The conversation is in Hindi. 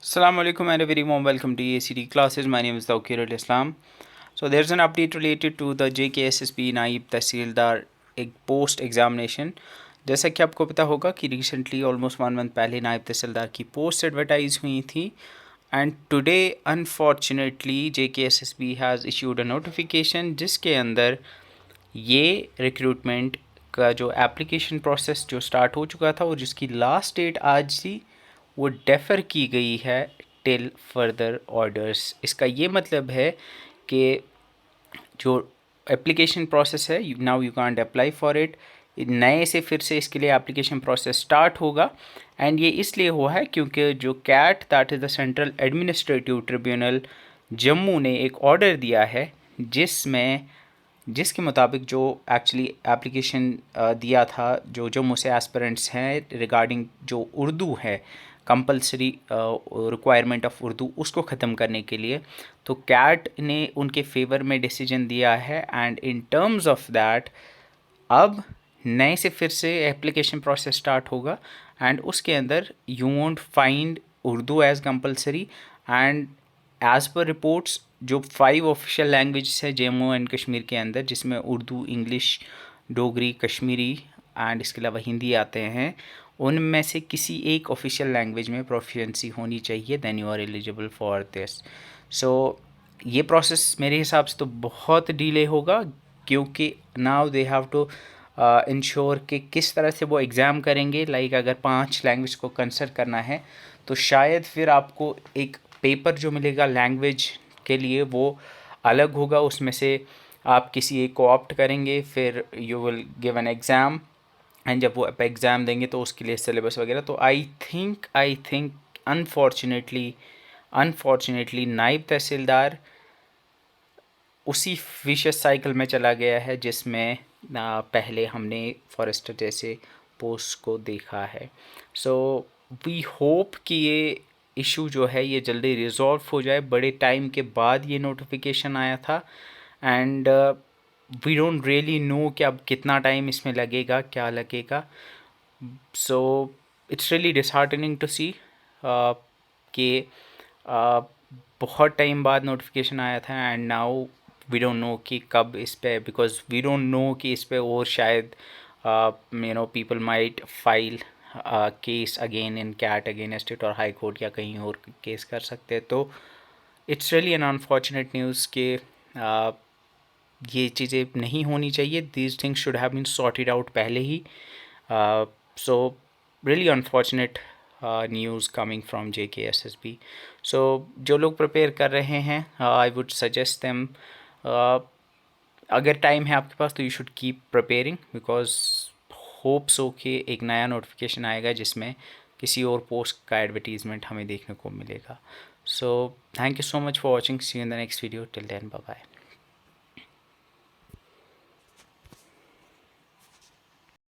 Assalamu alaikum and a very warm welcome to ACD classes. My name is Tawqir Islam. So there's an update related to the JKSSB नाइब तहसीलदार एक पोस्ट एग्जामिनेशन। जैसा कि आपको पता होगा कि रिसेंटली ऑलमोस्ट 1 मंथ पहले नायब तहसीलदार की पोस्ट एडवर्टाइज हुई थी and today unfortunately JKSSB has issued a notification जिसके अंदर ये रिक्रूटमेंट का जो एप्लीकेशन प्रोसेस जो स्टार्ट हो चुका था और जिसकी लास्ट डेट आज थी वो डेफ़र की गई है टिल फर्दर ऑर्डर्स। इसका ये मतलब है कि जो एप्लीकेशन प्रोसेस है now you can't apply for it, नए से फिर से इसके लिए एप्लीकेशन प्रोसेस स्टार्ट होगा। एंड ये इसलिए हुआ है क्योंकि जो CAT that is the central administrative tribunal Jammu ने एक ऑर्डर दिया है जिसके मुताबिक जो एक्चुअली एप्लीकेशन दिया था जो जम्मू से एस्पिरेंट्स हैं रिगार्डिंग जो उर्दू है कंपलसरी रिक्वायरमेंट ऑफ उर्दू उसको ख़त्म करने के लिए, तो कैट ने उनके फेवर में डिसीजन दिया है। And in terms of that अब नए से फिर से एप्लीकेशन प्रोसेस स्टार्ट होगा एंड उसके अंदर you won't find Urdu as compulsory. And as per reports जो 5 ऑफिशियल लैंग्वेज है जम्मू एंड कश्मीर के अंदर जिसमें उर्दू, इंग्लिश, डोगरी, कश्मीरी एंड इसके अलावा हिंदी आते हैं, उनमें से किसी एक ऑफिशियल लैंग्वेज में प्रोफिशिएंसी होनी चाहिए, then you are eligible for this. So ये प्रोसेस मेरे हिसाब से तो बहुत डिले होगा क्योंकि now they have to ensure कि किस तरह से वो एग्ज़ाम करेंगे। लाइक अगर 5 लैंग्वेज को कंसिडर करना है तो शायद फिर आपको एक पेपर जो मिलेगा लैंग्वेज के लिए वो अलग होगा, उसमें से आप किसी एक को ऑप्ट करेंगे, फिर you will give an exam and जब वो आप एग्ज़ाम देंगे तो उसके लिए सिलेबस वगैरह। तो आई थिंक अनफॉर्चुनेटली नायब तहसीलदार उसी विशेष साइकिल में चला गया है जिसमें पहले हमने फॉरेस्टर जैसे पोस्ट को देखा है। सो वी होप कि ये इशू जो है ये जल्दी रिजॉल्व हो जाए। बड़े टाइम के बाद ये नोटिफिकेशन आया था and we don't really know कि अब कितना टाइम इसमें लगेगा, क्या लगेगा। So it's really disheartening to see कि बहुत टाइम बाद नोटिफिकेशन आया था and now we don't know कि कब इस पे, बिकॉज वी डोंट नो कि इस पे और शायद people might file case again in CAT against it और हाई कोर्ट या कहीं और केस कर सकते हैं। तो it's really an unfortunate news कि ये चीज़ें नहीं होनी चाहिए। These things should have been sorted out पहले ही। So really unfortunate news coming from JKSSB। So जो लोग प्रिपेयर कर रहे हैं आई वुड सजेस्ट देम, अगर टाइम है आपके पास तो you should keep preparing because hope so कि एक नया नोटिफिकेशन आएगा जिसमें किसी और पोस्ट का एडवर्टीज़मेंट हमें देखने को मिलेगा। So thank you so much for watching, see you in the next video, till then bye bye.